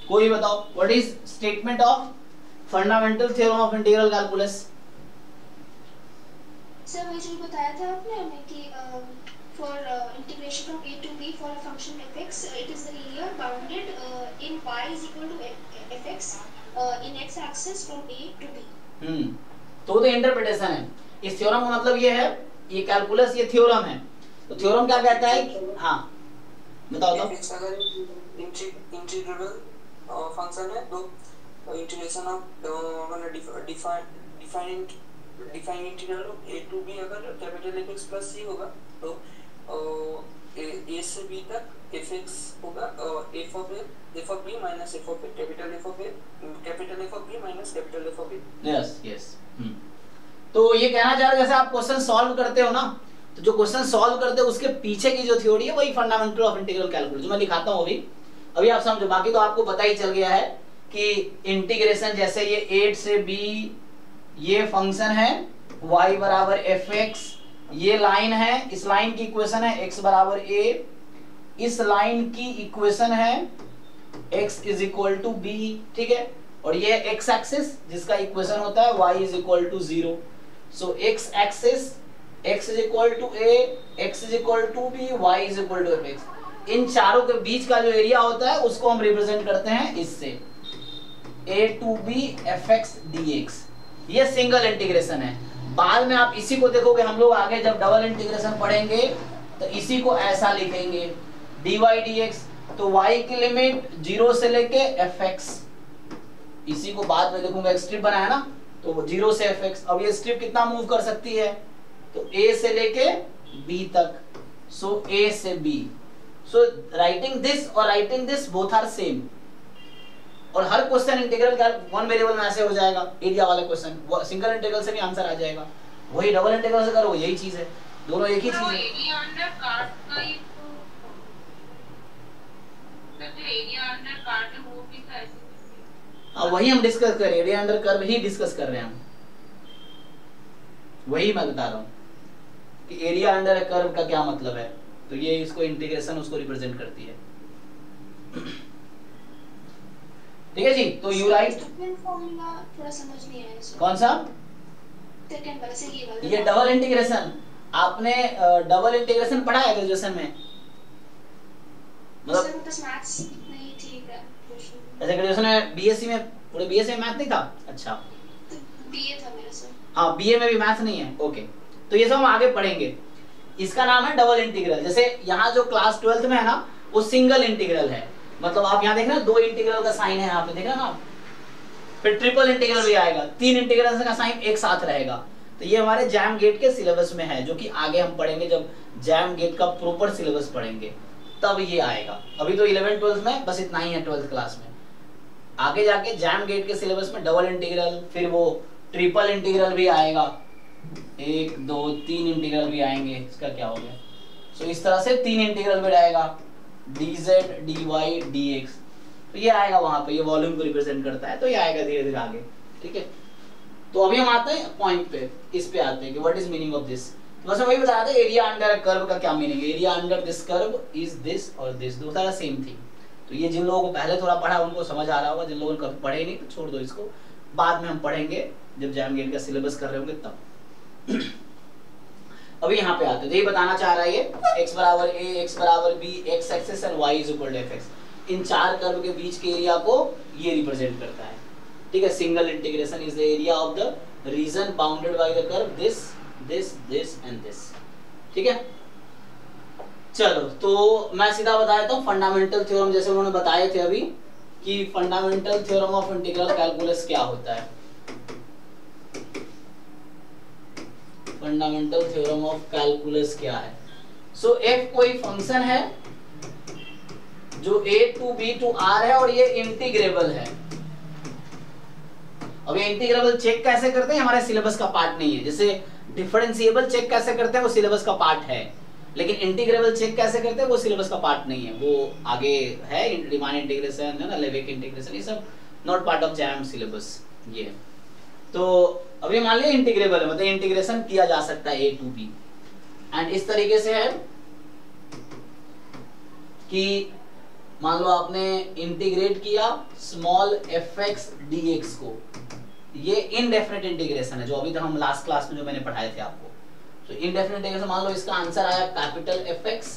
कोई बताओ what is statement of fundamental theorem of integral calculus. Sir वही जो बताया था आपने हमें कि for integration from a to b for a function fx, it is the area bounded in y is equal to fx in x axis from a to b। तो interpretation है इस थ्योरम का, मतलब ये है, ये कैलकुलस ये theorem है। तो थ्योरम क्या कहता है? हाँ बताओ तो। fx अगर इंटीग्रेबल फंक्शन है तो integration of define integral a to b अगर कैपिटल fx प्लस c होगा तो a से b तक fx होगा f of b minus f of a, capital f of b minus capital f of a। Yes yes. तो ये कहना चाह रहे जैसे आप क्वेश्चन सॉल्व करते हो ना, तो जो क्वेश्चन सॉल्व करते हो उसके पीछे की जो थ्योरी है वही फंडामेंटल ऑफ इंटीग्रल कैलकुलस जो मैं दिखाता हूँ अभी आप समझो। बाकी तो आपको पता ही चल गया है कि इंटीग्रेशन जैसे ये 8 से b ये फंक्शन है y बराबर fx, ये लाइन है, इस लाइन की इक्वेशन है x बराबर a, इस लाइन की इक्वेशन है x is equal to b, ठीक है। और ये x एक्सिस जिसका इक्वेशन होता है y is equal to 0। So x axis x is equal to a, x is equal to b, y is equal to fx। इन चारों के बीच का जो एरिया होता है उसको हम रिप्रेजेंट करते हैं इससे a to b fx dx। ये सिंगल इंटीग्रेशन है। बाद में आप इसी को देखोगे, हम लोग आगे जब डबल इंटीग्रेशन पढ़ेंगे तो इसी को ऐसा लिखेंगे dy dx। तो y की लिमिट 0 से लेके fx, इसी को बाद में देखूंगा एक स्ट्रिप बनाया ना, तो 0 से fx। अब ये स्ट्रिप कितना मूव कर सकती है? तो a से लेके b तक, सो a से b। सो राइटिंग दिस और writing this both are same. और हर क्वेश्चन इंटीग्रल का वन वेरिएबल में ऐसे हो जाएगा, एरिया वाला क्वेश्चन सिंगल इंटीग्रल से भी आंसर आ जाएगा। वही डबल इंटीग्रल से करो यही चीज है, दोनों एक ही चीज है। एरिया अंडर कार्ड का ही तो एरिया अंडर कार्ड वो भी था ऐसे। हाँ वही हम डिस्कस कर रहे हैं, एरिया अंडर कर्व ही डिस्कस कर रहे हैं हम। वही मैं बता रहा हूँ कि एरिया अंडर कर्व का क्या मतलब है। तो ये इसको इंटीग्रेशन उसको रिप्रेजेंट करती है। ठीक है जी। तो यू राइट फॉर्मूला थोड़ा समझ नहीं आया इसमें। कौन सा? सेकंड वाला से ये वाला। ये डबल इंटीग्रेशन। आपने डबल इंटीग्रेशन पढ़ा है ग्रेजुएशन में? मतलब मैथ्स नहीं ठीक है। ऐसे ग्रेजुएशन में बीएससी में, पूरे बीएससी में मैथ नहीं था? अच्छा बीए था मेरा सर। हाँ बीए में भी मैथ नहीं है, ओके। तो ये सब हम आगे पढ़ेंगे। इसका नाम है डबल इंटीग्रल। जैसे यहाँ जो क्लास 12th में है ना वो सिंगल इंटीग्रल है, मतलब आप यहाँ देख रहे हैं 2 इंटीग्रल का साइन है यहाँ पे, देख रहे हैं ना। फिर ट्रिपल इंटीग्रल भी आएगा, 3 इंटीग्रल का साइन एक साथ रहेगा। तो ये हमारे जैम गेट के सिलेबस में है, जो कि आगे हम पढ़ेंगे जब जैम गेट का प्रॉपर सिलेबस पढ़ेंगे तब ये आएगा। अभी तो 11th 12th में बस इतना ही है 12th क्लास में। आगे जाके जैम गेट के सिलेबस में डबल इंटीग्रल, फिर वो ट्रिपल इंटीग्रल भी आएगा, 1 2 3 इंटीग्रल भी आएंगे। इसका क्या हो गया? सो इस तरह से 3 इंटीग्रल भी आएगा, dz dy dx। तो ये आएगा वहां पे, ये वॉल्यूम को रिप्रेजेंट करता है, तो ये आएगा धीरे धीरे आगे। ठीक है। तो अभी हम आते हैं पॉइंट पे, इस पे आते हैं कि what is meaning of this. तो बस वही बताया था एरिया अंडर अ कर्व का क्या मीनिंग है। Area under this curve is this और दिस, दो सारा सेम थिंग। तो ये जिन लोगों को पहले थोड़ा पढ़ा उनको समझ आ रहा होगा, जिन लोगों ने कभी पढ़े नहीं तो छोड़ दो इसको, बाद में हम पढ़ेंगे जब जैम गेट का सिलेबस कर रहे होंगे तब। अभी यहाँ पे आते हैं। तो ये बताना चाह रहा है ये x बराबर a, x बराबर b, x axis and y is equal to fx। इन चार कर्व के बीच के एरिया को ये रिप्रेजेंट करता है। ठीक है। Single integration is the area of the reason bounded by the curve this this this and this. ठीक है। चलो तो मैं सीधा बता देता हूँ फंडामेंटल थ्योरम, जैसे उन्होंने बताए थे अभी कि fundamental theorem of integral calculus क्या होता है। फंडामेंटल थ्योरम ऑफ कैलकुलस क्या है? सो f कोई फंक्शन है जो a to b to r है और ये इंटीग्रेबल है। अब ये इंटीग्रेबल चेक कैसे करते हैं, हमारे सिलेबस का पार्ट नहीं है। जैसे डिफरेंशिएबल चेक कैसे करते हैं वो सिलेबस का पार्ट है, लेकिन इंटीग्रेबल चेक कैसे करते हैं वो सिलेबस का पार्ट नहीं है। वो आगे है, रीमान इंटीग्रेशन है ना, लेवेक इंटीग्रेशन, ये सब not part of jam syllabus ये। तो अभी मान लिया इंटीग्रेबल है, मतलब इंटीग्रेशन किया जा सकता है a टू b। एंड इस तरीके से है कि मान लो आपने इंटीग्रेट किया स्मॉल fx dx को, ये इनडेफिनेट इंटीग्रेशन है जो अभी तक हम लास्ट क्लास में जो मैंने पढ़ाए थे आपको। तो इनडेफिनेट इंटीग्रेशन मान लो इसका आंसर आया कैपिटल fx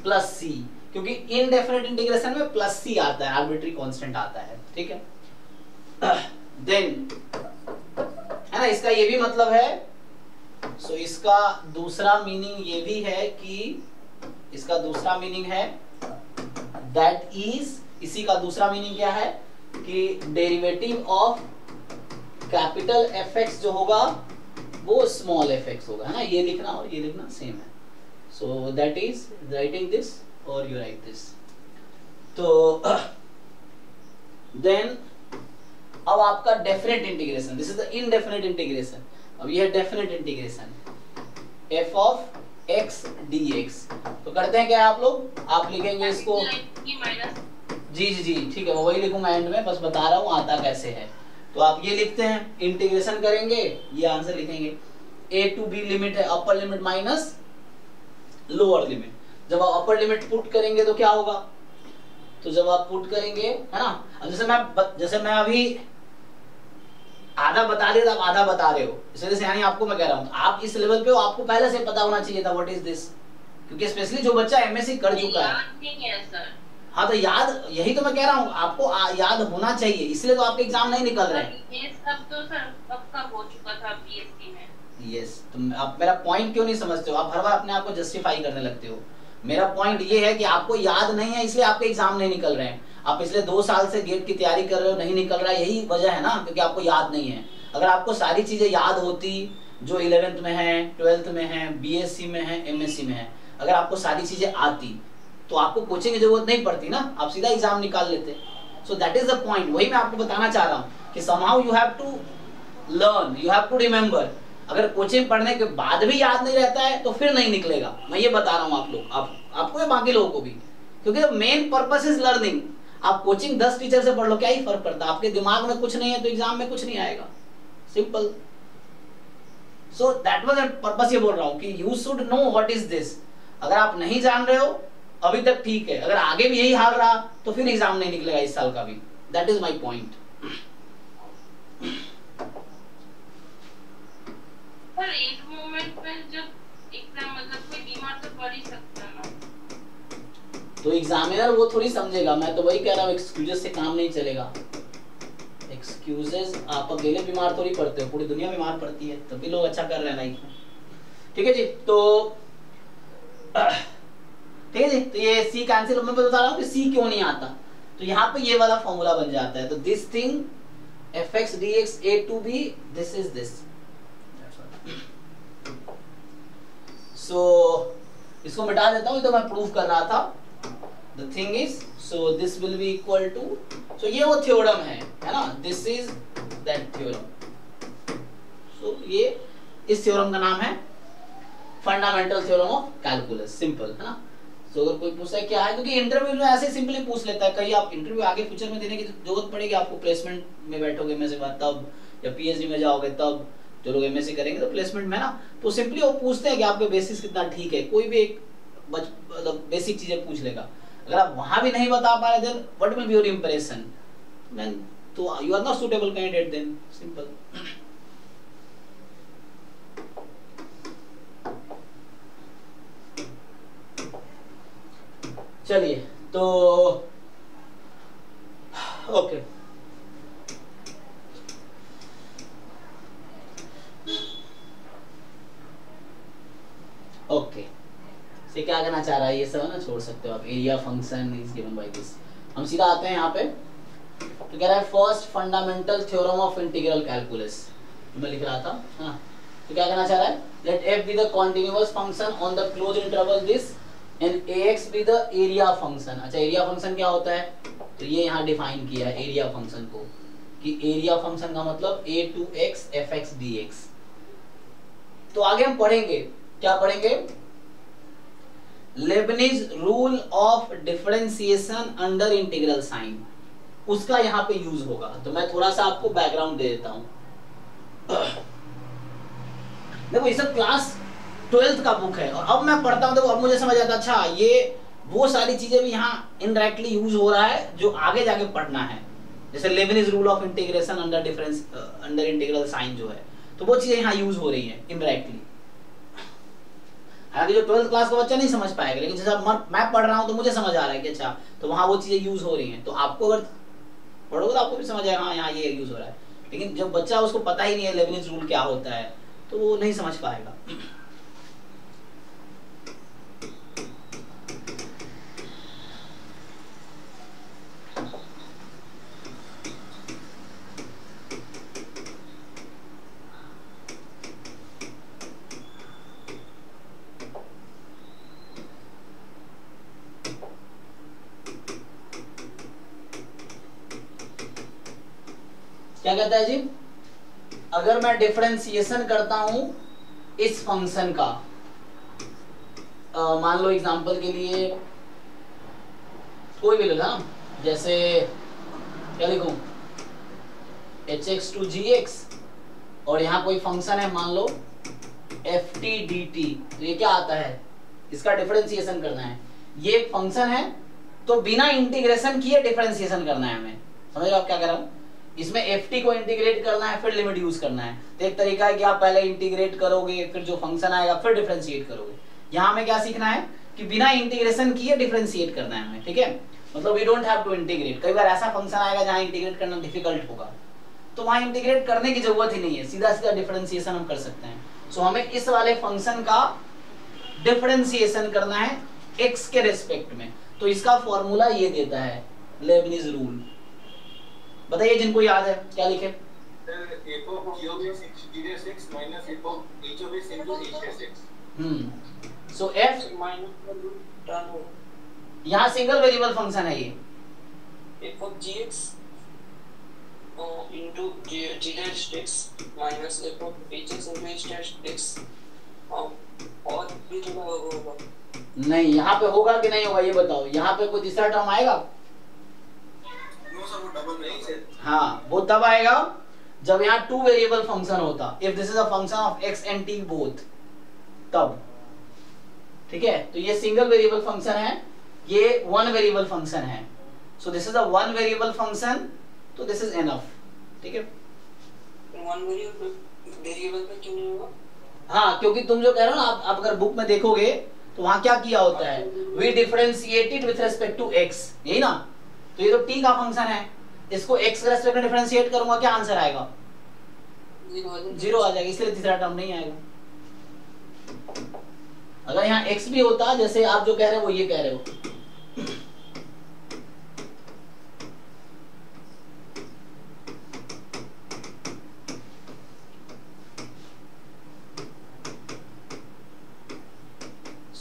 प्लस c, क्योंकि इनडेफिनेट इंटीग्रेशन में प्लस c आता है, आर्बिट्री कांस्टेंट आता है, ठीक है। देन है ना, इसका ये भी मतलब है, सो इसका दूसरा मीनिंग ये भी है कि इसका दूसरा मीनिंग है दैट इज, इसी का दूसरा मीनिंग क्या है कि डेरिवेटिव ऑफ कैपिटल fx जो होगा वो स्मॉल fx होगा, है ना। ये लिखना और ये लिखना सेम है, सो दैट इज राइटिंग दिस और यू राइट दिस। तो देन अब आपका definite integration, this is the indefinite integration. अब ये है definite integration f of x dx। तो करते हैं क्या आप लोग, आप लिखेंगे इसको जी जी जी ठीक है, मैं वही लिखूंगा एंड में, बस बता रहा हूँ आता कैसे है। तो आप ये लिखते हैं, इंटीग्रेशन करेंगे, ये आंसर लिखेंगे a टू b लिमिट है, अपर लिमिट माइनस लोअर लिमिट। जब आप अपर लिमिट पुट करेंगे तो क्या होगा, तो जब आप पुट करेंगे, है ना, अब जैसे मैं अभी आधा बता रहे, आप आधा बता रहे हो, इस वजह से यानी आपको मैं कह रहा हूँ आप इस लेवल पे हो, आपको पहले से पता होना चाहिए था व्हाट इज दिस, क्योंकि स्पेशली जो बच्चा एमएससी कर चुका है। हाँ तो याद, यही तो मैं कह रहा हूँ आपको याद होना चाहिए, इसलिए तो आपके एग्जाम नहीं निकल रहे हैं। ये सब तो सर कब हो चुका था बीएससी में। यस, तो आप मेरा पॉइंट क्यों नहीं समझते हो, आप हर बार अपने आप को जस्टिफाई करने लगते हो। मेरा पॉइंट ये है कि आपको याद नहीं है, इसलिए आपके एग्जाम नहीं निकल रहे हैं। आप पिछले 2 साल से गेट की तैयारी कर रहे हो, नहीं निकल रहा है, यही वजह है ना, क्योंकि आपको याद नहीं है। अगर आपको सारी चीजें याद होती जो 11th में है, 12th में है, बीएससी में है, एमएससी में है, अगर आपको सारी चीजें आती तो आपको कोचिंग की जरूरत नहीं पड़ती ना, आप सीधा एग्जाम निकाल लेते। So that is the point, वही मैं आपको बताना चाह रहा हूँ कि somehow you have to learn, you have to remember. अगर कोचिंग पढ़ने के बाद भी याद नहीं रहता है तो फिर नहीं निकलेगा, मैं ये बता रहा हूँ आप लोग, आपको या बाकी लोगों को भी, क्योंकि मेन पर्पस इज लर्निंग। आप कोचिंग 10 टीचर से पढ़ लो, क्या ही फर्क पड़ता है, आपके दिमाग में कुछ नहीं है तो एग्जाम में कुछ नहीं आएगा, simple. So that was purpose, ये बोल रहा हूँ कि you should know what is this. अगर आप नहीं जान रहे हो अभी तक ठीक है, अगर आगे भी यही हाल रहा तो फिर एग्जाम नहीं निकलेगा इस साल का भी। That is my point. पर एक मोमेंट पे जब एग्जाम, मतलब कोई बीमार तो पड़ ही सकता है ना, तो एग्जामिनर वो थोड़ी समझेगा, मैं तो वही कह रहा हूँ, एक्सक्यूजेस से काम नहीं चलेगा। एक्सक्यूजेस, आप अकेले बीमार थोड़ी पड़ते हो, पूरी दुनिया बीमार पड़ती है, तभी लोग अच्छा कर रहे हैं लाइफ में। ठीक है जी, तो ठीक है जी, तो ये सी कैंसिल, मैं बता रहा हूँ कि सी क्यों नहीं आता, तो यहाँ पे ये वाला फॉर्मूला बन जाता है। तो this thing fx dx a to b, this is this। सो इसको मिटा देता हूँ, तो मैं प्रूफ कर रहा था। The thing is, so this will be equal to, so ये वो थ्योरम है ना, this is that theorem। so ये इस थ्योरम का नाम है fundamental theorem of calculus, simple है ना। सो अगर कोई पूछता है क्या है, क्योंकि इंटरव्यू में ऐसे सिंपली पूछ लेता है, कहीं आप इंटरव्यू आगे फ्यूचर में देने की जरूरत पड़ेगी आपको, प्लेसमेंट में बैठोगे में से बाद तब, या पीएचडी में जाओगे तब, जो लोग एमएससी करेंगे तो प्लेसमेंट में ना, तो सिंपली वो पूछते हैं कि आपके बेसिस कितना ठीक है, कोई भी एक मतलब बेसिक चीजें पूछ लेगा। अगर आप वहां भी नहीं बता पा रहे, then what will be your impression, then तो you are not suitable candidate, then simple. चलिए, तो ओके, ओके, से क्या कहना चाह रहा है ये सब ना, छोड़ सकते हो आप, area function is given by this. हम सीधा आते हैं यहाँ पे, तो कह रहा है first fundamental theorem of integral calculus, मैं लिख रहा था, हाँ। तो क्या कहना चाह रहा है, late f be the continuous function on the closed interval this and ax be the area function। अच्छा, एरिया फंक्शन क्या होता है, तो ये यहाँ डिफाइन किया है एरिया फंक्शन को, कि एरिया फंक्शन का मतलब a to x fx dx। तो आगे हम पढ़ेंगे, क्या पढ़ेंगे, Leibniz rule of differentiation under integral sign, उसका यहाँ पे यूज होगा। तो मैं थोड़ा सा आपको बैकग्राउंड दे देता हूँ। देखो ये सब क्लास 12th का बुक है, और अब मैं पढ़ता हूँ, देखो अब मुझे समझ आता, अच्छा ये वो सारी चीजें भी यहाँ इनडायरेक्टली यूज हो रहा है जो आगे जाके पढ़ना है, जैसे Leibniz rule of integration under difference under integral sign जो है, तो वो चीजें यहाँ यूज हो रही है इनडायरेक्टली। हालांकि जो 12th क्लास का बच्चा नहीं समझ पाएगा, लेकिन जैसा मैं पढ़ रहा हूँ तो मुझे समझ आ रहा है कि अच्छा तो वहाँ वो चीजें यूज हो रही हैं, तो आपको अगर पढ़ोगे तो आपको भी समझ आएगा हाँ यहाँ ये यूज हो रहा है। लेकिन जब बच्चा उसको पता ही नहीं है लेबनिज रूल क्या होता है तो वो नहीं समझ पाएगा। क्या कहता है जी, अगर मैं डिफरेंशिएशन करता हूं इस फंक्शन का, मान लो एग्जांपल के लिए कोई भी ले ना, जैसे क्या लिखूं hx to gx, और यहाँ कोई फंक्शन है मान लो ft dt, तो ये क्या आता है, इसका डिफरेंशिएशन करना है। ये एक फंक्शन है तो बिना इंटीग्रेशन किए डिफरेंशिएशन करना है हमें, समझ लो आप क्या कर रहा हूं। इसमें ft को इंटीग्रेट करना है फिर लिमिट यूज करना है, तो एक तरीका है कि आप पहले इंटीग्रेट करोगे फिर जो फंक्शन आएगा फिर डिफरेंशिएट करोगे। यहाँ हमें क्या सीखना है कि बिना इंटीग्रेशन किए डिफरेंशिएट करना है हमें, ठीक है। मतलब we don't have to integrate. कई बार ऐसा फंक्शन आएगा जहाँ इंटीग्रेट करना डिफिकल्ट होगा, तो वहाँ इंटीग्रेट करने की जरूरत ही नहीं है, सीधा सीधा डिफरेंशिएशन हम कर सकते हैं। सो हमें इस वाले फंक्शन का डिफरेंशिएशन करना है x के रेस्पेक्ट में, तो इसका फॉर्मूला ये देता है लेबनिज रूल। बताइए जिनको याद है क्या लिखे। सो f यहाँ सिंगल वेरिएबल फंक्शन है ये, f of gx into g dash x minus f of hx into h dash x, और भी तो होगा नहीं, यहाँ पे होगा कि नहीं होगा ये बताओ। यहाँ पे कोई तीसरा टर्म आएगा? वो डबल नहीं से। हाँ, वो तब आएगा जब यहाँ 2 वेरिएबल फंक्शन होता, if this is a function of x and t both, तब ठीक है। तो ये सिंगल वेरिएबल फंक्शन है, ये 1 वेरिएबल फंक्शन है, so this is a 1 variable function, तो दिस इज एनफ, ठीक है। 1 वेरिएबल पे क्यों नहीं होगा? हाँ, क्योंकि तुम जो कह रहे हो ना, आप अगर बुक में देखोगे तो वहां क्या किया होता है, we differentiated with respect to x, यही ना। तो ये तो t का फंक्शन है, इसको x के रेस्पेक्ट में डिफरेंशिएट करूंगा, क्या आंसर आएगा? 0 आ जाएगा, इसलिए तीसरा टर्म नहीं आएगा। अगर यहाँ x भी होता, जैसे आप जो कह रहे हो वो ये कह रहे हो,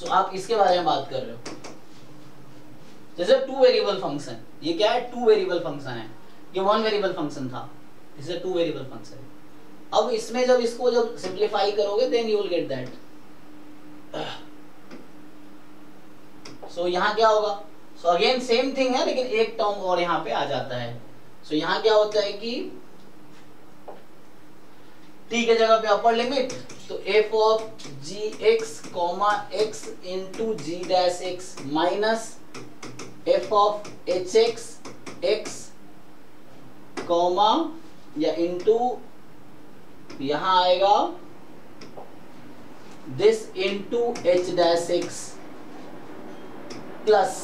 तो आप इसके बारे में बात कर रहे हो। जैसे 2 वेरिएबल फंक्शन, ये क्या है, 2 वेरिएबल फंक्शन है, ये 1 वेरिएबल फंक्शन था, इसे 2 वेरिएबल फंक्शन है। अब इसमें जब इसको जब सिंप्लीफाई करोगे then you will get that. So यहाँ क्या होगा, सो अगेन सेम थिंग है, लेकिन एक टर्म और यहाँ पे आ जाता है। सो यहाँ क्या होता है कि t के जगह पे अपर लिमिट, तो f of gx comma x into g dash x minus f of hx x comma या इंटू यहां आएगा this into h dash x plus,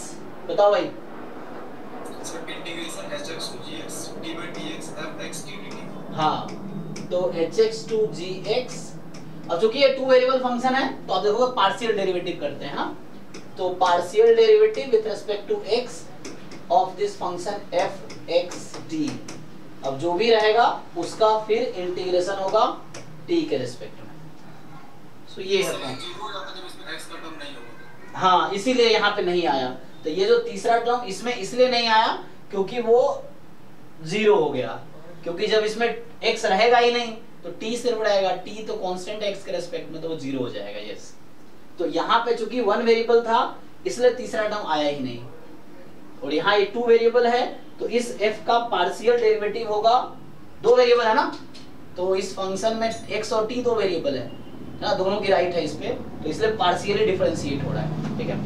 बताओ भाई। Integration hx to gx d by dx fx dt। हाँ, तो hx to gx, अब चूंकि ये 2 वेरिएबल फंक्शन है तो आप देखोगे पार्शियल डेरिवेटिव करते हैं। हाँ, तो partial derivative with respect to x of this function fxt, अब जो भी रहेगा उसका फिर इंटीग्रेशन होगा t के रिस्पेक्ट में। सो ये है हाँ, इसीलिए यहाँ पे नहीं आया। तो ये जो तीसरा टर्म इसमें इसलिए नहीं आया क्योंकि वो 0 हो गया, क्योंकि जब इसमें x रहेगा ही नहीं तो t सिर्फ रहेगा, t तो कांस्टेंट है x के रेस्पेक्ट में, तो वो 0 हो जाएगा। यस, तो यहाँ पे चूंकि 1 वेरिएबल था इसलिए तीसरा टर्म आया ही नहीं, और यहाँ ये 2 वेरिएबल है तो इस f का पार्शियल डेरिवेटिव होगा, 2 वेरिएबल है ना, तो इस फंक्शन में x और t 2 वेरिएबल है ना, दोनों की राइट है इस पे, तो इसलिए पार्शियली डिफरेंशिएट हो रहा है, ठीक है।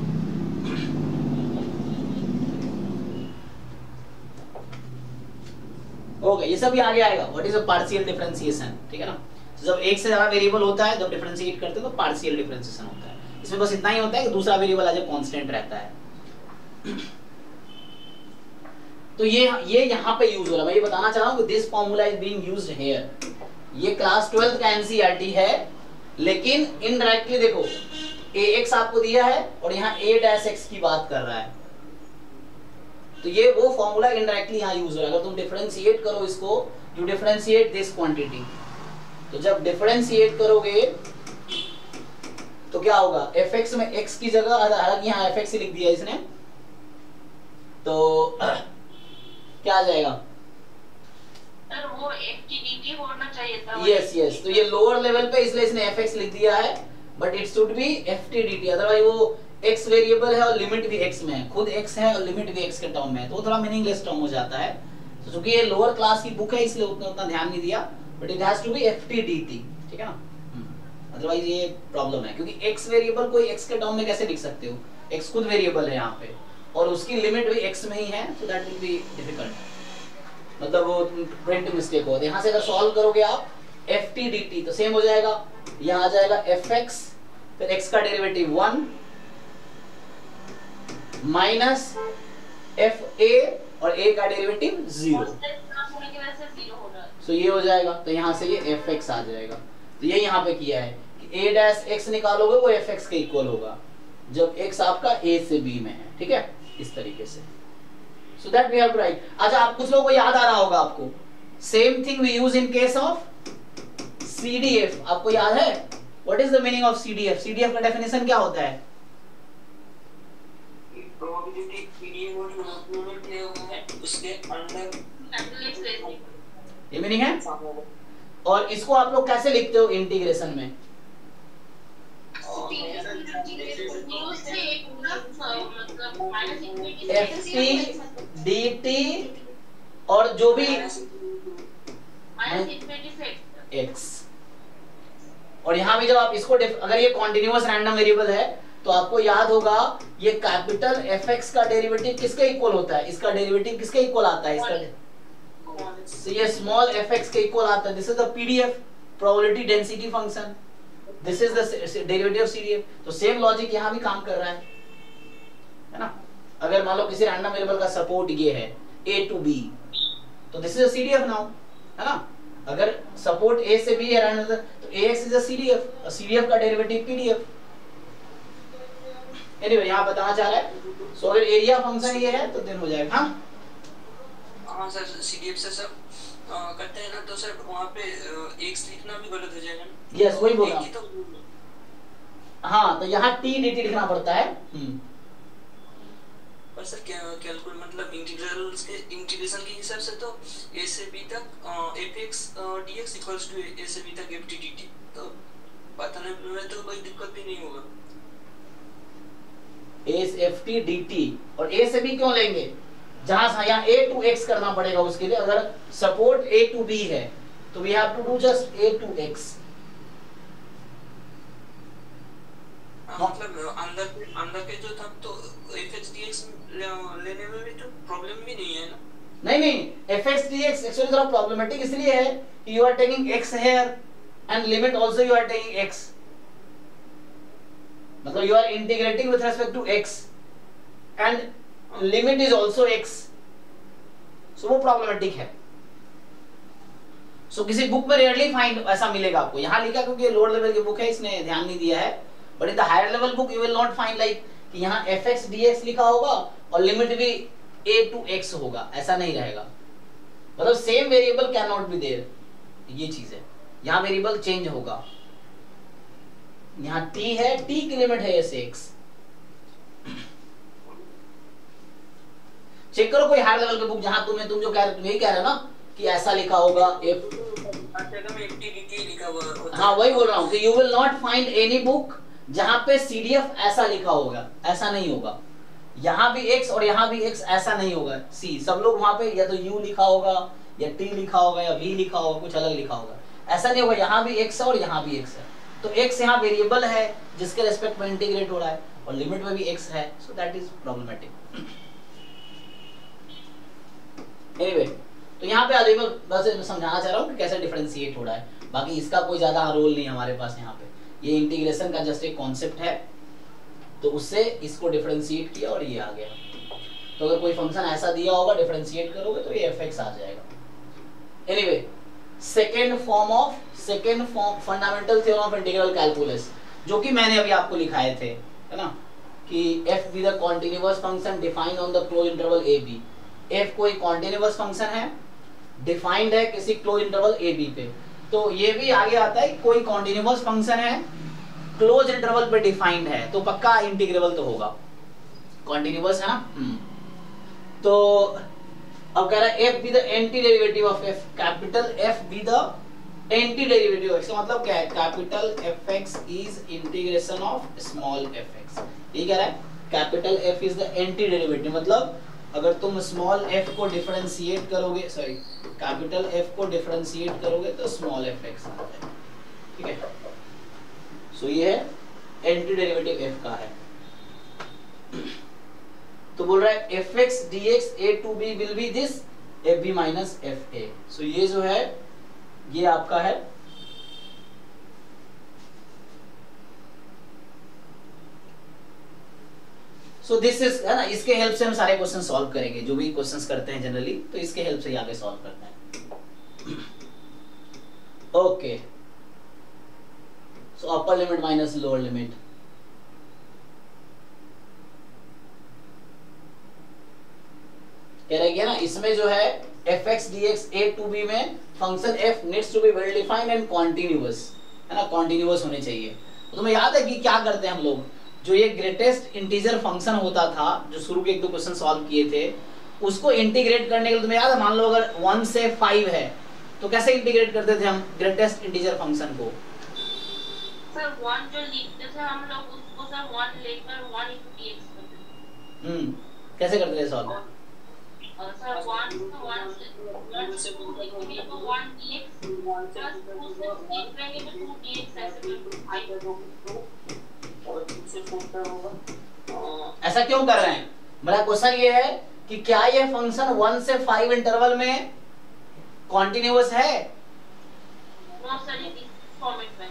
ओके, ये सब भी आगे आएगा। What is a partial differentiation, ठीक है ना। तो जब एक से ज्यादा वेरिएबल होता है, जब डिफरेंशिएट करते हैं तो पार्शियल डिफरेंशिएशन होता है। इसमें बस इतना ही होता है कि दूसरा वेरिएबल एज ए कांस्टेंट रहता है। तो ये यहाँ पे यूज हो रहा है। मैं ये बताना चाह रहा हूँ कि this formula is being used here. ये क्लास 12 का एनसीईआरटी है, लेकिन इनडायरेक्टली देखो ax आपको दिया है और यहाँ a-x की बात कर रहा है, तो ये वो फॉर्मूला इनडायरेक्टली यहाँ यूज हो रहा है। अगर तुम डिफरेंशिएट करो इसको, यू डिफरेंशिएट दिस क्वांटिटी, तो जब डिफरेंशिएट करोगे तो क्या होगा, fx में x की जगह, हालांकि यहाँ fx ही लिख दिया इसने, तो क्या आ जाएगा, सर वो ft/dt होना चाहिए था। यस, तो ये लोअर लेवल पे इसलिए इसने fx लिख दिया है, but it should be ft/dt, otherwise वो x वेरिएबल है और लिमिट भी x में है, खुद x है और लिमिट भी x के टर्म में है, तो वो थोड़ा मीनिंगलेस टर्म हो जाता है। तो चूंकि ये लोअर क्लास की बुक है इसलिए उतना ध्यान नहीं दिया, but it has to be ft/dt, ठीक है ना। अदरवाइज ये प्रॉब्लम है, क्योंकि x वेरिएबल कोई x के टर्म में कैसे लिख सकते हो, x खुद वेरिएबल है यहाँ पे और उसकी लिमिट भी x में ही है, so that will be difficult, मतलब वो प्रिंट मिस्टेक होता है। यहाँ से अगर सॉल्व करोगे आप ft/dt तो सेम हो जाएगा, यहाँ आ जाएगा fx, फिर x का डेरिवेटिव 1 माइनस fa और a का डेरिवेटिव 0, सो ये हो जाएगा। तो यहाँ से ये fx आ जाएगा। तो ये यहाँ पे किया है कि a-x निकालोगे वो fx के इक्वल होगा जब x आपका a से b में है, ठीक है, इस तरीके से। So that we have to write. अच्छा, आप कुछ लोगों को याद आ रहा होगा, आपको same thing we use in case of CDF, आपको याद है? What is the meaning of CDF? CDF का डेफिनेशन क्या होता है? प्रोबेबिलिटी पीडीएफ और मूवमेंट ले हुए हैं उसके अंदर, ये मीनिंग है। और इसको आप लोग कैसे लिखते हो इंटीग्रेशन में? ft/dt और जो भी x, और यहाँ भी जब आप इसको अगर ये कॉन्टिन्यूअस रैंडम वेरिएबल है तो आपको याद होगा ये कैपिटल fx का डेरिवेटिव किसके इक्वल होता है, इसका डेरिवेटिव किसके इक्वल आता है, इसका, so ये स्मॉल fx के इक्वल आता है। This is the PDF, probability density function, this is the derivative of CDF। तो सेम लॉजिक यहाँ भी काम कर रहा है ना। अगर मान लो किसी रैंडम वेरिएबल का सपोर्ट ये है a to b, तो this is a CDF now, है ना। अगर सपोर्ट a से b है रैंडम, तो ax is a CDF, CDF का डेरिवेटिव PDF। एनीवे यहाँ बताना चाह रहा है, सो अगर एरिया फंक्शन ये है तो देन हो जाएगा। हाँ सर, CDF से सब करते हैं ना, तो सर वहाँ पे x लिखना भी गलत हो जाएगा ना। यस, वही बोल रहा हूँ। हाँ, तो यहाँ t/dt लिखना पड़ता है। पर सर क्या कैलकुलेट मतलब इंटीग्रल्स के इंटीग्रेशन के हिसाब से तो a से b तक fx dx equals to a से b तक ft/dt, तो बताने में तो कोई दिक्कत भी नहीं होगा। ft/dt और a से b क्यों लेंगे, जहां यहाँ a to x करना पड़ेगा उसके लिए। अगर सपोर्ट a to b है तो we have to do just a to x। मतलब अंदर के जो था तो fx dx लेने में भी तो प्रॉब्लम भी नहीं है ना। नहीं, fx dx एक्चुअली थोड़ा प्रॉब्लमेटिक इसलिए है कि you are taking x here and limit also you are taking x, मतलब you are integrating with respect to x and limit is also x, so वो प्रॉब्लमेटिक है। so किसी book में rarely find ऐसा मिलेगा आपको, यहाँ लिखा क्योंकि लोअर लेवल की बुक है इसने ध्यान नहीं दिया है, but in the higher level book you will not find like कि यहाँ fx dx लिखा होगा और लिमिट भी a to x होगा, ऐसा नहीं रहेगा। मतलब same variable can not be there, ये चीज है। यहाँ वेरिएबल चेंज होगा, यहाँ t है, t की लिमिट है ऐसे x। चेक करो कोई हायर लेवल की बुक जहां तुम जो कह रहे हो, तुम यही कह रहे हो ना कि ऐसा लिखा होगा हाँ, वही बोल रहा हूँ कि you will not find any book जहां पे CDF ऐसा लिखा होगा, ऐसा नहीं होगा। यहाँ भी x और यहाँ भी x ऐसा नहीं होगा। सी सब लोग वहां पे या तो u लिखा होगा या t लिखा होगा या v लिखा होगा, कुछ अलग लिखा होगा, ऐसा नहीं होगा। यहाँ भी x है और यहाँ भी x है, तो x यहाँ वेरिएबल है जिसके रेस्पेक्ट में इंटीग्रेट हो रहा है और लिमिट में भी x है, सो दैट इज प्रॉब्लमेटिक। एनीवे, तो यहाँ पे अभी मैं बस समझाना चाह रहा हूँ कि कैसे डिफरेंशिएट हो रहा है, बाकी इसका कोई ज्यादा रोल नहीं हमारे पास यहाँ पे। ये इंटीग्रेशन का जस्ट एक कॉन्सेप्ट है, तो उससे इसको डिफरेंशिएट किया और ये आ गया। तो अगर कोई फंक्शन ऐसा दिया होगा डिफरेंशिएट करोगे तो ये fx आ जाएगा। Anyway, second form fundamental theorem of integral calculus, जो कि मैंने अभी आपको लिखाए थे, है ना, कि f be the continuous function defined on the close interval a b। f कोई कॉन्टिन्यूअस फंक्शन है, डिफाइंड है किसी क्लोज इंटरवल a b पे। तो ये भी आगे आता है, कोई कॉन्टिन्यूअस फंक्शन है, क्लोज इंटरवल पे डिफाइंड है, तो पक्का इंटीग्रेबल तो होगा, कॉन्टिन्यूअस है ना। तो अब कह रहा है f be the anti derivative of f, capital f be the anti derivative of, इसका मतलब क्या है, capital fx is integration of small fx। ये कह रहा है capital f is the anti derivative, मतलब अगर तुम स्मॉल f को डिफरेंशिएट करोगे, सॉरी कैपिटल f को डिफरेंशिएट करोगे तो स्मॉल fx आ जाएगा, ठीक है। सो ये है एंटी डेरिवेटिव f का है। तो बोल रहा है fx dx a to b will be this fb minus fa। सो ये जो है ये आपका है सो दिस इज, है ना, इसके हेल्प से हम सारे क्वेश्चन सॉल्व करेंगे, जो भी क्वेश्चंस करते हैं जनरली, तो इसके हेल्प से ही आगे सॉल्व करते हैं। Okay, so upper limit minus lower limit, कह रहे हैं ना, इसमें जो है fx dx a to b में function f needs to be well defined and continuous, है ना, continuous होने चाहिए। तो तुम्हें याद है कि क्या करते हैं हम लोग, जो ये ग्रेटेस्ट इंटीजर फंक्शन होता था, जो शुरू के एक दो क्वेश्चन सॉल्व किए थे, उसको इंटीग्रेट करने के लिए तुम्हें याद है, मान लो अगर 1 से 5 है तो कैसे इंटीग्रेट करते थे हम ग्रेटेस्ट इंटीजर फंक्शन को? सर 1 जो लिखते थे हम लोग उसको सर 1 लेकर 1 into dx करते थे। कैसे करते थे सॉल्व? सर 1 से 2 लिखेंगे तो 1 dx प्लस 2 से 3 करेंगे तो 2 dx, ऐसे करके 5 और 2 से 4 का होगा। ऐसा क्यों कर रहे हैं? मेरा क्वेश्चन ये है कि क्या ये फंक्शन 1 से 5 इंटरवल में कॉन्टिन्यूअस है? नो सर, इस फॉर्मेट में,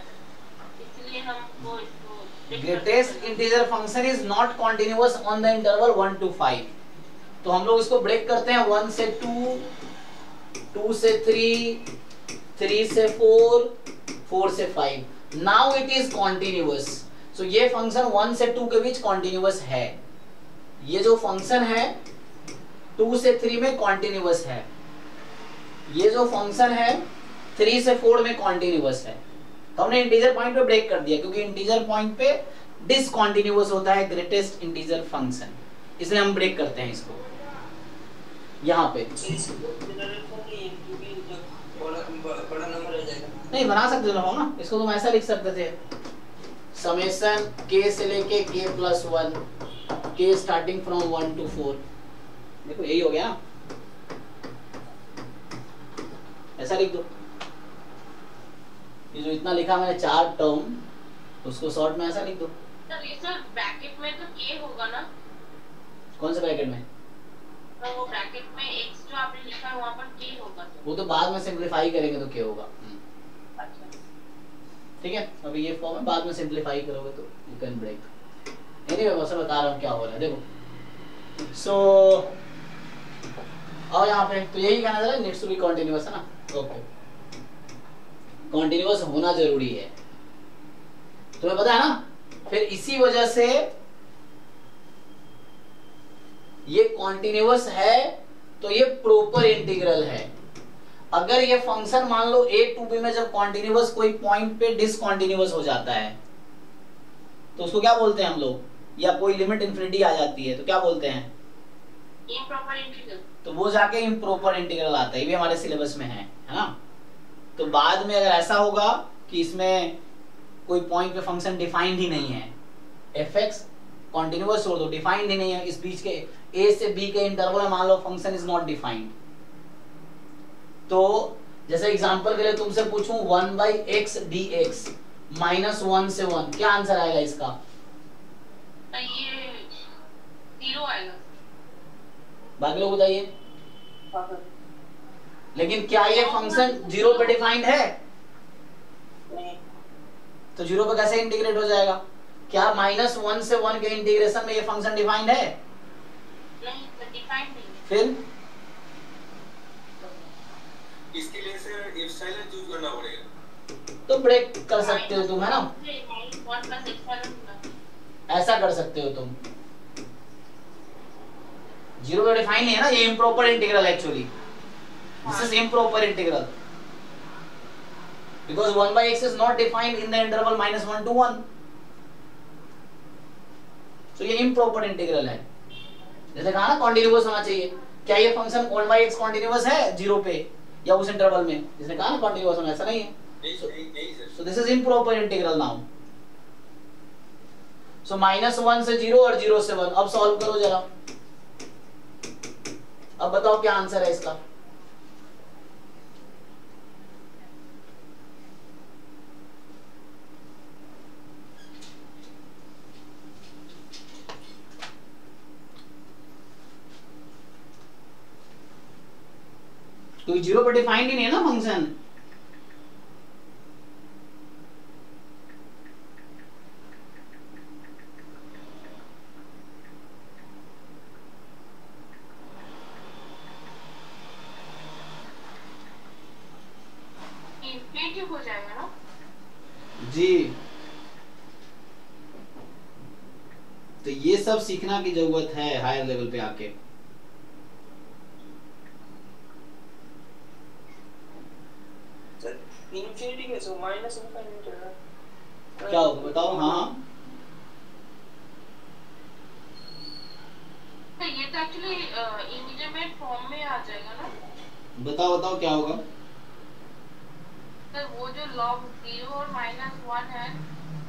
इसलिए हमको इसको greatest integer function is not continuous on the interval 1 to 5। तो हम लोग इसको ब्रेक करते हैं 1 से 2, 2 से 3, 3 से 4, 4 से 5। Now it is continuous. So ये फंक्शन 1 से 2 के बीच कॉन्टिन्यूअस है। ये जो फंक्शन है 2 से 3 में कॉन्टिन्यूअस है। ये जो फंक्शन है 3 से 4 में कॉन्टिन्यूअस है। तो हमने इंटीजर पॉइंट पे ब्रेक कर दिया, क्योंकि इंटीजर पॉइंट पे डिसकॉन्टिन्यूअस होता है ग्रेटेस्ट इंटीजर फंक्शन, इसलिए हम ब्रेक करते हैं इसको यहाँ पे। बड़ा नंबर आ जाएगा, नहीं बना सकते हो ना, इसको तुम ऐसा लिख सकते थे, समेशन k से लेके k+1, k starting from 1 to 4। देखो यही हो गया, ऐसा लिख दो। ये जो इतना लिखा मैंने 4 टर्म, उसको शॉर्ट में ऐसा लिख दो। सर ये सर ब्रैकेट में तो k होगा ना? कौन से ब्रैकेट में? तो वो ब्रैकेट में x जो आपने लिखा है वहां पर k होगा सर। वो तो बाद में सिंपलीफाई करेंगे तो क्या होगा। अच्छा ठीक है, अभी ये फॉर्म है, बाद में सिंपलीफाई करोगे तो यू कैन ब्रेक। एनीवे बस बता रहा हूँ क्या हो रहा है, देखो। सो और यहाँ पे तो यही कहना था, नीड्स टू बी कंटीन्यूअस, है ना। ओके, कंटीन्यूअस होना जरूरी है, तुम्हें पता है ना। फिर इसी वजह से ये कॉन्टिन्यूअस है तो ये प्रॉपर इंटीग्रल है। अगर ये फंक्शन मान लो a to b में जब कॉन्टिन्यूअस कोई पॉइंट पे डिसकॉन्टिन्यूअस हो जाता है तो उसको क्या बोलते हैं हम लोग, या कोई लिमिट इंफिनिटी आ जाती है तो क्या बोलते हैं? Improper integral. तो वो जाके इम्प्रॉपर इंटीग्रल आता है, ये भी हमारे सिलेबस में है ना। तो बाद में अगर ऐसा होगा कि इसमें कोई पॉइंट पे फंक्शन डिफाइंड ही नहीं है, fx कॉन्टिन्यूअस छोड़ दो, डिफाइंड ही नहीं है, इस बीच के a से b के इंटरवल में मान लो फंक्शन इज नॉट डिफाइंड, तो जैसे एग्जांपल के लिए तुमसे पूछूं 1/x dx -1 से 1, क्या आंसर आएगा इसका? ये 0 आएगा। बाकी लोग बताइए। लेकिन क्या ये फंक्शन 0 पे डिफाइंड है? नहीं, तो 0 पे कैसे इंटीग्रेट हो जाएगा? क्या -1 से 1 के इंटीग्रेशन में ये फंक्शन डिफाइंड है? नहीं, तो डिफाइंड नहीं है। फिर इसके लिए सर एप्सिलॉन चूज करना पड़ेगा। तो ब्रेक कर सकते हो तुम, है ना? -1 प्लस एप्सिलॉन ऐसा कर सकते हो तुम। 0 पे डिफाइन नहीं है ना, ये improper integral actually. This is improper integral because 1/x is not defined in the interval -1 to 1. So ये इम्प्रॉपर इंटीग्रल है। जैसे कहा ना कॉन्टिन्यूअस होना चाहिए। क्या ये फंक्शन 1/x कॉन्टिन्यूअस है 0 पे या उस इंटरवल में? जिसने कहा ना कॉन्टिन्यूअस होना, ऐसा नहीं है। नहीं sir. So this is improper integral now. So -1 से 0 और 0 से 1। अब सॉल्व करो जरा। अब बताओ क्या आंसर है इसका? क्योंकि 0 पर डिफाइंड ही नहीं है ना फंक्शन। इंफिनिटी हो जाएगा ना? जी, तो ये सब सीखना की जरूरत है हायर लेवल पे आके। इन्फिनिटी कैसे? माइनस इनफिनिटी है। क्या होगा बताओ? हाँ तो ये तो एक्चुअली इंडिटरमिनेट फॉर्म में आ जाएगा ना? बताओ बताओ क्या होगा? तो वो जो log 0 और -1 है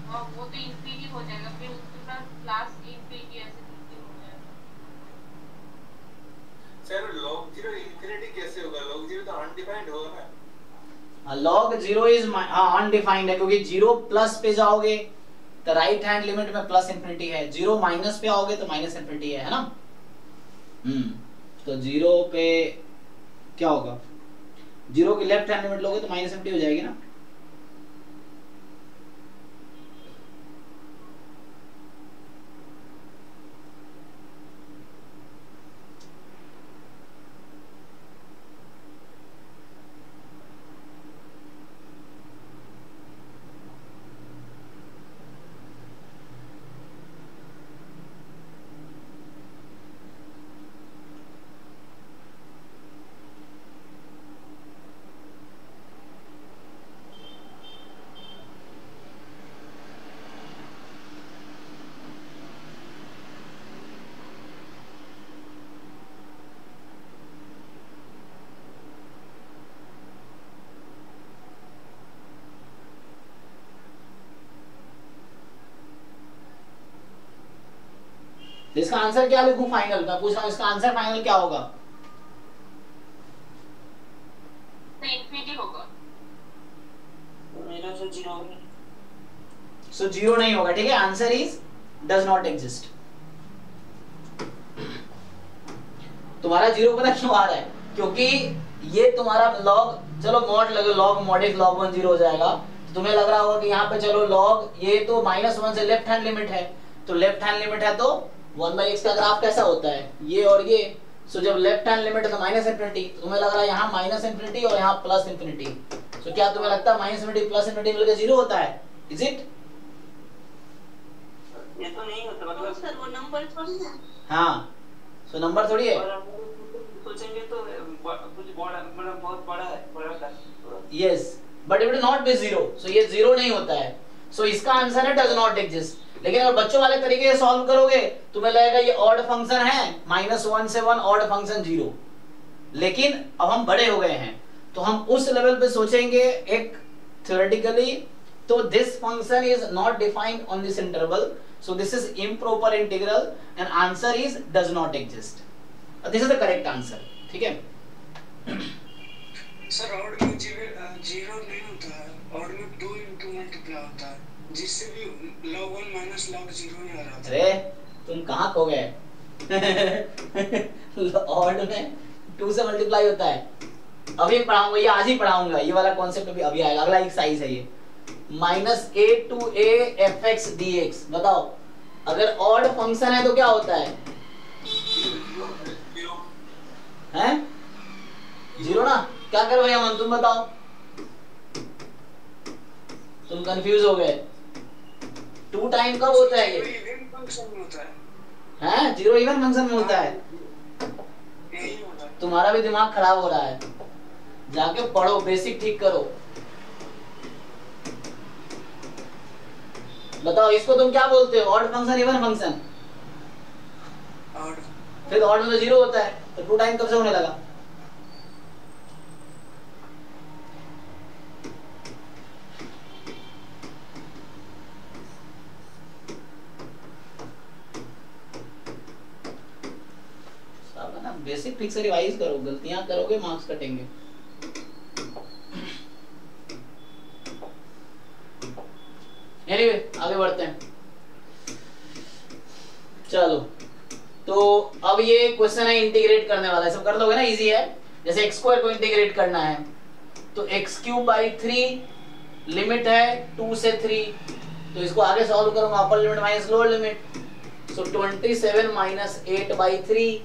वो तो इंफिनिटी हो जाएगा, फिर उसके बाद प्लस इंफिनिटी ऐसे करके हो जाएगा। सर log 0 इन्फिनिटी कैसे होगा? log 0 तो अनडिफाइंड होगा ना। log 0 इज अनडिफाइंड है क्योंकि 0 प्लस पे जाओगे तो राइट हैंड लिमिट में प्लस इंफिनिटी है, 0 माइनस पे आओगे तो माइनस इंफिनिटी है ना? तो 0 पे क्या होगा? 0 की लेफ्ट हैंड लिमिट लोगे तो माइनस इंफिनिटी हो जाएगी ना? इसका आंसर क्या लिखूं फाइनल? मैं पूछ रहा हूं इसका आंसर फाइनल क्या होगा? इंफिनिटी होगा। मेरा तो 0 होगा। सो 0 नहीं होगा, ठीक है? Answer is does not exist. तुम्हारा 0 पता क्यों आ रहा है? क्योंकि ये तुम्हारा log, चलो मॉड लगे, log मॉडिफ log 1 0 हो जाएगा। तो तुम्हें लग रहा होगा कि यहाँ पे चलो log ये तो -1 से लेफ्ट हैंड लिमिट है, तो लेफ्ट हैंड लिमिट है तो 1/x का ग्राफ कैसा होता है? ये और ये। सो जब लेफ्ट हैंड लिमिट है तो माइनस इंफिनिटी, तुम्हें लग रहा है यहाँ माइनस इंफिनिटी और यहाँ प्लस इंफिनिटी। सो क्या तुम्हें लगता है माइनस इंफिनिटी प्लस इंफिनिटी मिलकर 0 होता है? Is it? ये तो नहीं होता, मतलब सर वो नंबर थोड़ी है। हाँ, सो नंबर थोड़ी है। और हम सोचेंगे तो कुछ बड़ा, मतलब बहुत बड़ा है, बड़ा था। Yes, but it will not be 0। सो ये 0 नहीं होता है। सो इसका आंसर है डज नॉट एग्जिस्ट। लेकिन अगर बच्चों वाले तरीके से सॉल्व करोगे तुम्हें लगेगा ये ऑड फंक्शन है, -1 से 1 ऑड फंक्शन 0। लेकिन अब हम बड़े हो गए हैं तो हम उस लेवल पे सोचेंगे एक थ्योरेटिकली, तो this function is not defined on this interval, so this is improper integral and answer is does not exist. This is the correct answer, ठीक है? सर ऑड में 0 नहीं होता है, ऑड में 2 into मल्टीप्लाई होता है, जिससे भी log 1 minus log 0 ही आ रहा था। अरे तुम कहाँ खो गए? ऑड में 2 से मल्टीप्लाई होता है। अभी पढ़ाऊंगा, ये आज ही पढ़ाऊंगा, ये वाला कॉन्सेप्ट अभी अभी आएगा, अगला एक्सरसाइज है ये। Minus A to A F X D X. बताओ अगर ऑड फंक्शन है तो क्या होता है? हैं? जीरो ना? क्या करो भैया मन, तुम बताओ, तुम कंफ्यूज हो गए। टू टाइम कब होता है ये? इवन फंक्शन में होता है। हैं? जीरो इवन फंक्शन में होता है। यही होता है। तुम्हारा भी दिमाग खराब हो रहा है, जाके पढ़ो, बेसिक ठीक करो। बताओ इसको तुम क्या बोलते हो, ऑड फंक्शन इवन फंक्शन? और फिर ऑड में तो जीरो होता है, तो टू टाइम कब से होने लगा? बेसिक ठीक से रिवाइज करो, गलतियां करोगे मार्क्स कटेंगे। एनीवे आगे बढ़ते हैं। चलो तो अब ये क्वेश्चन है इंटीग्रेट करने वाला है, सब कर दोगे ना, इजी है। जैसे एक्स स्क्वायर को इंटीग्रेट करना है तो एक्स क्यूब बाई 3 लिमिट है 2 से 3, तो इसको आगे सॉल्व करूंगा, अपर limit minus lower limit. So 27 minus 8 by 3,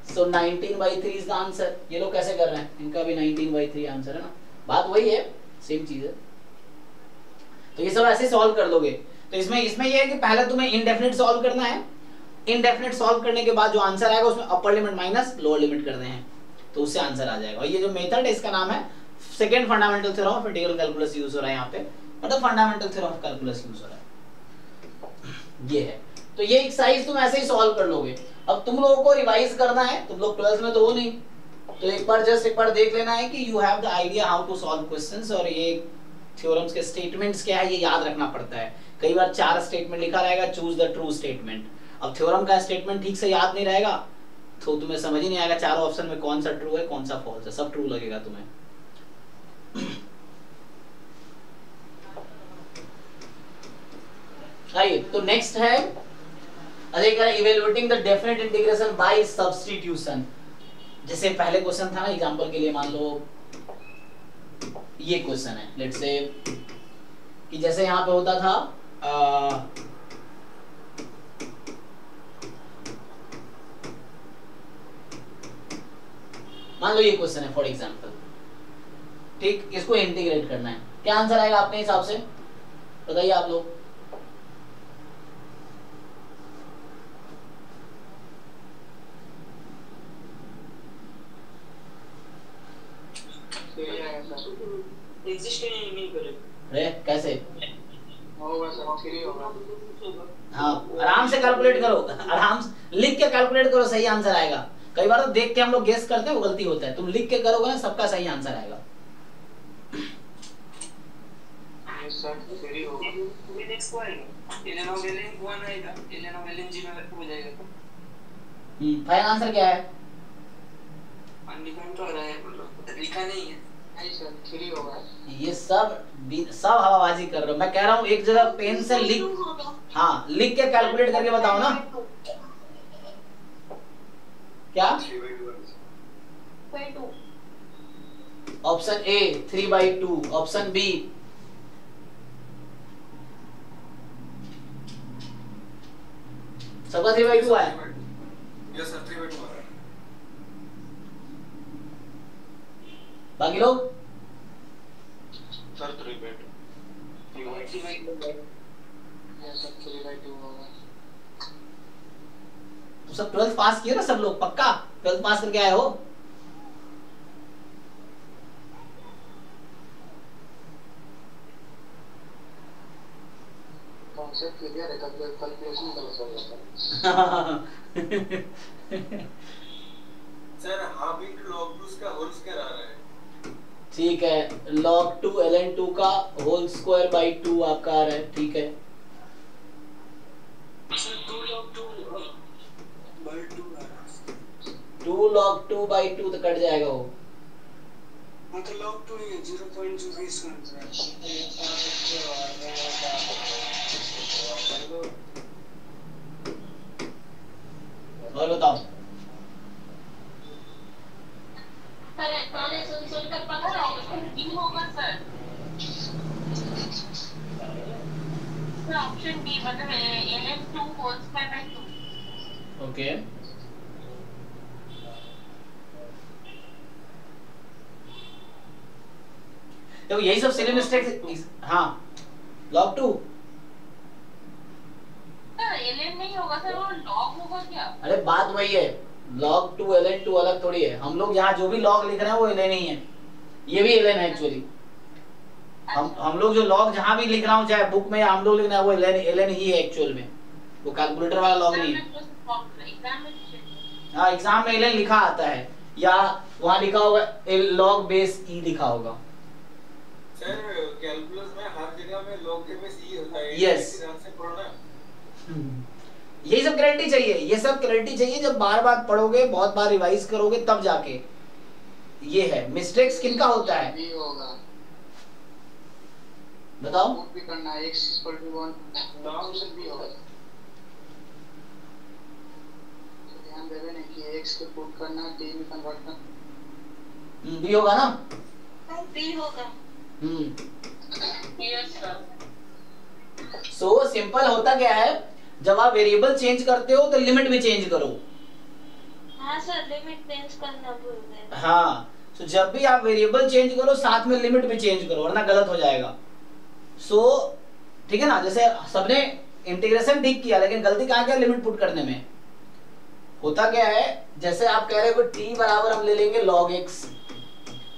so 19 by 3 is the answer. ये लोग कैसे कर रहे हैं, इनका भी 19 बाई 3 आंसर है ना, बात वही है, सेम चीज है। तो ये सब ऐसे सॉल्व कर लोगे। तो इसमें ये है कि पहले तुम्हें इनडेफिनिट सॉल्व करना है, इनडेफिनिट सॉल्व करने के बाद जो आंसर आएगा उसमें अपर लिमिट माइनस लोअर लिमिट कर दें, तो उससे आंसर आ जाएगा। और ये जो मेथड है इसका नाम है second fundamental theorem of integral calculus use हो रहा है यहाँ पे, मतलब fundamental theorem of calculus use हो रहा है, ये है। तो ये एक्सरसाइज तुम ऐसे ही सॉल्व कर लोगे। अब तुम लोगों को रिवाइज करना है, तुम लोग 12th में तो हो नहीं, तो एक बार देख लेना है कि you have the idea how to solve questions, और ये थ्योरम्स के स्टेटमेंट्स क्या है ये याद रखना पड़ता है। कई बार 4 स्टेटमेंट लिखा रहेगा, चूज द ट्रू स्टेटमेंट। अब थ्योरम का स्टेटमेंट ठीक से याद नहीं रहेगा तो तुम्हें समझ ही नहीं आएगा चारों ऑप्शन में कौन सा ट्रू है कौन सा फॉल्स है, सब ट्रू लगेगा तुम्हें। आइए तो नेक्स्ट है evaluating the definite integration by substitution. जैसे पहले क्वेश्चन था ना, एग्जांपल के लिए मान लो ये क्वेश्चन है, लेट्स से कि जैसे यहाँ पे होता था मान लो ये क्वेश्चन है फॉर एग्जांपल, ठीक, इसको इंटीग्रेट करना है, क्या आंसर आएगा अपने हिसाब से बताइए आप लोग? एग्जिस्ट नहीं करेगा। अरे कैसे होगा सर, फ्री होगा। हाँ आराम से कैलकुलेट करो, आराम से लिख के कैलकुलेट करो, सही आंसर आएगा। कई बार तो देख के हम लोग गेस करते हैं वो गलती होता है, तुम लिख के करोगे ना सबका सही आंसर आएगा। यस सर, फ्री होगा। ये नेक्स्ट को आएगा, ln of ln 1 आएगा, ln of ln 0 हो जाएगा। फाइनल आंसर क्या है? अनडिफाइंड तो आ रहा है, मतलब लिखा नहीं है। नहीं सर, फ्री होगा। ये सब हवाबाजी कर रहे हो, मैं कह रहा हूँ एक जगह पेन से लिख, हाँ लिख के कैलकुलेट करके बताओ ना। क्या? ऑप्शन ए 3/2, ऑप्शन बी सबका 3/2 है। यस सर 3/2 है। बाकी लोग सर 3/2। यस सर 3/2 होगा। तो सब 12th पास किए ना सब लोग, पक्का 12th पास करके आए हो? कॉन्सेप्ट क्लियर है, कैलकुलेशन कर सकते हैं। सर हाफ इनटू log 2 का होल स्क्वायर आ रहा है। ठीक है, log 2 ln 2 का होल स्क्वायर बाई 2 आपका आ रहा है, ठीक है। सर 2 log 2 by 2 आ रहा है। 2 log 2 बाई 2 तो कट जाएगा वो। हाँ तो log 2 ही है, 0.2 इसका आंसर और बताओ। पहले सॉल्यूशन मतलब ln2 whole square by 2। Okay देखो यही सब सिली मिस्टेक्स। हाँ log 2 ln नहीं होगा सर, वो log होगा क्या? अरे बात वही है, log 2 ln 2 अलग थोड़ी है। हम लोग यहाँ जो भी log लिख रहे हैं वो ln ही है, ये भी ln है एक्चुअली। हम लोग जो log जहाँ भी लिख रहा हूँ, चाहे बुक में या हम लोग लिख रहे हैं, वो ln ही है एक्चुअल में, वो कैलकुलेटर वाला log नहीं है। हाँ एग्जाम में ln लिखा आता है, या वहाँ लिखा होगा log बेस e लिखा होगा। सर कैलकुलस में हर जगह में log के बेस e होता है। Yes. ध्यान से पढ़ना। यही सब गारंटी चाहिए, ये सब गारंटी चाहिए। जब बार बार पढ़ोगे, बहुत बार रिवाइज करोगे, तब जाके ये है। मिस्टेक्स किनका होता है भी होगा, बताओ। पुट भी करना है, x = 1 फंक्शन भी होगा। तो ध्यान देवे नहीं कि x को पुट करना, t में कन्वर्ट करना भी होगा ना। बी होगा। Yes sir. सो सिंपल होता क्या है, जब आप वेरिएबल चेंज करते हो तो लिमिट भी चेंज करो। हाँ सर, लिमिट चेंज करना भूल गए। हाँ तो जब भी आप वेरिएबल चेंज करो, साथ में लिमिट भी चेंज करो, वरना गलत हो जाएगा। सो ठीक है ना, जैसे सबने इंटीग्रेशन ठीक किया, लेकिन गलती कहाँ किया लिमिट पुट करने में। होता क्या है, जैसे आप कह रहे हो t बराबर हम ले लेंगे log x,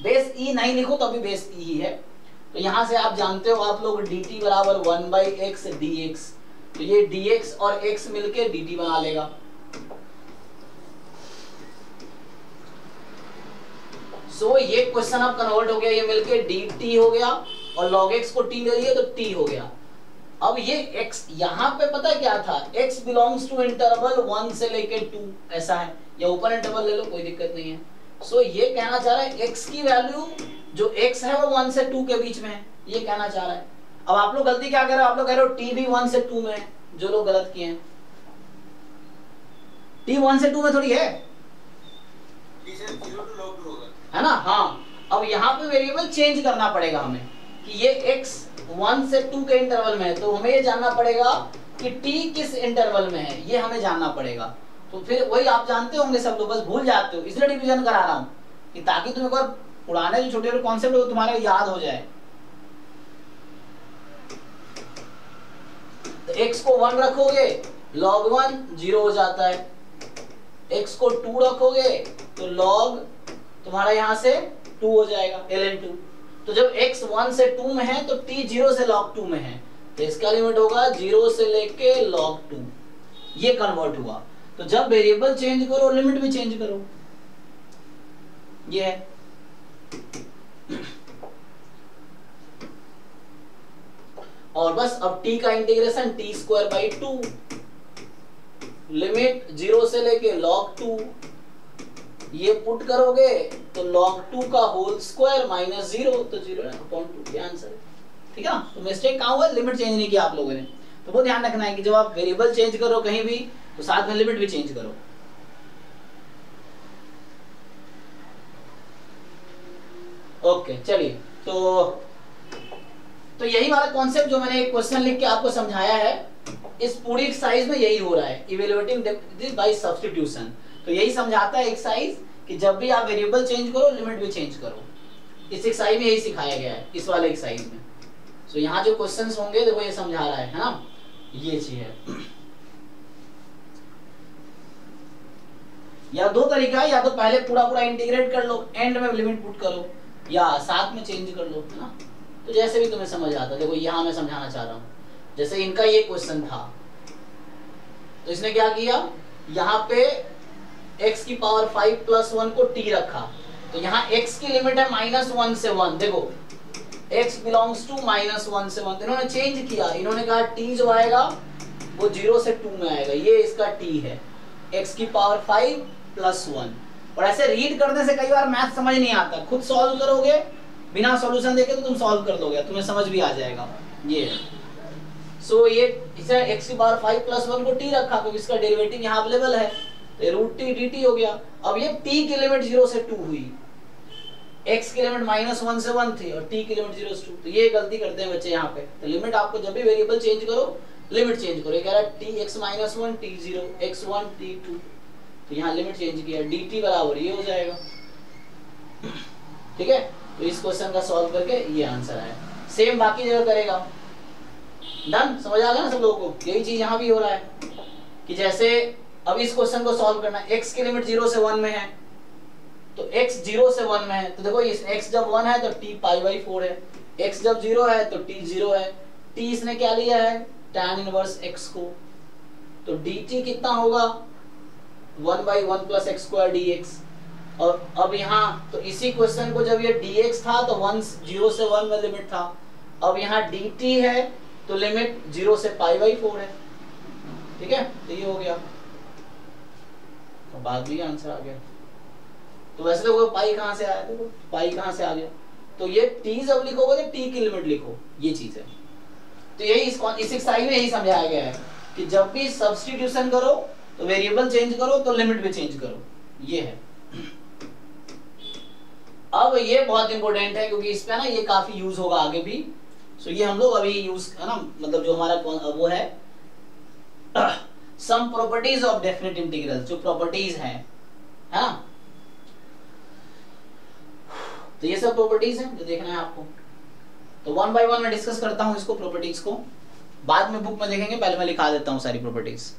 बेस e नहीं लिखो तो अभी बेस e ही है। तो यहां से आप जानते हो आप लोग dt बराबर 1/x dx, तो ये dx और x मिलके dt बना लेगा। सो ये क्वेश्चन अब कन्वर्ट हो गया, ये मिलके dt हो गया, और log x को t ले लिए तो t हो गया। अब ये x यहाँ पे पता है क्या था, x बिलोंग्स टू इंटरवल 1 से लेके 2 ऐसा है, या ऊपर इंटरवल ले लो कोई दिक्कत नहीं है। सो ये कहना चाह रहा है x की वैल्यू जो x है वो 1 से 2 के बीच में है, ये कहना चाह रहा है। अब आप लोग गलती क्या कर रहे हो, आप लोग कह रहे हो t भी 1 से 2 में है, जो लोग गलत किए हैं। t 1 से 2 में थोड़ी है, t से 0 to log 2 होगा, है ना। हाँ अब यहाँ पे वेरिएबल चेंज करना पड़ेगा हमें, कि ये x 1 से 2 के इंटरवल में है, तो हमें ये जानना पड़ेगा कि t किस इंटरवल में है, ये हमें जानना पड़ेगा। तो फिर वही आप जानते होंगे सब लोग, बस भूल जाते हो, इसलिए डिवीजन करा रहा हूँ कि ताकि तुम एक बार पुराने जो छोटे छोटे कॉन्सेप्ट है वो तुम्हारे याद हो जाए। तो x को 1 रखोगे log 1 0 हो जाता है, x को 2 रखोगे तो log तुम्हारा यहाँ से 2 हो जाएगा ln 2। तो जब x 1 से 2 में है तो t 0 से log 2 में है, तो इसका लिमिट होगा 0 से लेके log 2, ये कन्वर्ट हुआ। तो जब वेरिएबल चेंज करो लिमिट भी चेंज करो, ये है। और बस अब t का इंटीग्रेशन t²/2, लिमिट 0 से लेके log 2, ये पुट करोगे तो log 2 का होल स्क्वायर माइनस 0, तो 0/2 ये आंसर है। ठीक है ना। तो मिस्टेक कहाँ हुआ, लिमिट चेंज नहीं किया आप लोगों ने। तो वो ध्यान रखना है कि जब आप वेरिएबल चेंज करो कहीं भी, तो साथ में लिमिट भी चेंज करो। ओके चलिए, तो यही वाला कॉन्सेप्ट जो मैंने एक क्वेश्चन लिख के आपको समझाया है, इस पूरी एक्सरसाइज में यही हो रहा है, इवैल्यूएटिंग दिस बाय सब्स्टिट्यूशन। तो यही समझाता है एक्सरसाइज कि जब भी आप वेरिएबल चेंज करो लिमिट भी चेंज करो। इस एक्सरसाइज में यही सिखाया गया है, इस वाले एक्सरसाइज में। सो यहाँ जो क्वेश्चंस होंगे देखो ये समझा रहा है ना, ये चीज है। या दो तरीका है, या तो पहले पूरा पूरा इंटीग्रेट कर लो, एंड में लिमिट पुट करो, या साथ में चेंज कर लो, है ना। तो जैसे भी तुम्हें समझ आता। देखो यहाँ मैं समझाना चाह रहा हूँ, जैसे इनका ये क्वेश्चन था, तो इसने क्या किया, यहाँ पे x की पावर 5 + 1 को t रखा, तो यहाँ x की लिमिट है -1 से 1। देखो x बिलोंग्स टू -1 से 1, तो इन्होंने चेंज किया, इन्होंने कहा t जो आएगा वो 0 से 2 में आएगा, ये इसका t है, x की पावर 5 + 1। और ऐसे रीड करने से कई बार मैथ समझ नहीं आता, खुद सॉल्व करोगे बिना सॉल्यूशन देखे तो तुम सॉल्व कर दोगे, तुम्हें समझ भी आ जाएगा। ये सो ये इसे x की पावर 5 + 1 को t रखा, तो इसका डेरिवेटिव यहाँ अवेलेबल है, तो √t dt हो गया। अब ये t की लिमिट 0 से 2 हुई, x की लिमिट -1 से 1 थी और t की लिमिट 0 से 2, तो ये गलती करते हैं बच्चे यहाँ पे। तो लिमिट आपको जब भी वेरिएबल चेंज करो लिमिट चेंज करो, ये कह रहा है T x minus 1 T 0 x1 t2, तो यहाँ लिमिट चेंज किया dt बराबर ये हो जाएगा। ठीक है, तो इस क्वेश्चन का सॉल्व करके ये आंसर आया। सेम बाकी जगह करेगा। डन, समझ आ गया ना सब लोगों को? यही चीज यहाँ भी हो रहा है कि जैसे अब इस क्वेश्चन को सॉल्व करना, x की लिमिट 0 से 1 में है, तो x 0 से 1 में है, तो देखो इस x जब 1 है तो t π/4 है, x जब 0 है तो t 0 है, t इसने क्या लिया है tan इनवर्स x को, तो dt कितना होगा 1/1 + x² dx। और अब यहाँ तो इसी क्वेश्चन को जब ये dx था तो 0 से 1 में लिमिट था, अब यहाँ dt है तो लिमिट 0 से π/4 है। ठीक है, तो ये हो गया, तो बाद में आंसर आ गया। तो वैसे तो पाई कहाँ से आया, देखो पाई कहाँ से आ गया, तो ये t जब लिखोगे तो t की लिमिट लिखो, ये चीज है। तो यही इस एक्सरसाइज में यही समझाया गया है कि जब भी सब्स्टिट्यूशन करो तो वेरिएबल चेंज करो तो लिमिट भी चेंज करो, ये है। अब ये बहुत इंपॉर्टेंट है क्योंकि इस पे ना ये काफी यूज होगा आगे भी। सो ये हम लोग अभी यूज है ना, मतलब जो हमारा वो है some properties of definite integral, जो प्रॉपर्टीज है ना, तो ये सब प्रॉपर्टीज है जो देखना है आपको। तो 1 by 1 मैं डिस्कस करता हूं इसको, प्रॉपर्टीज को बाद में बुक में देखेंगे, पहले मैं लिखा देता हूं सारी प्रॉपर्टीज।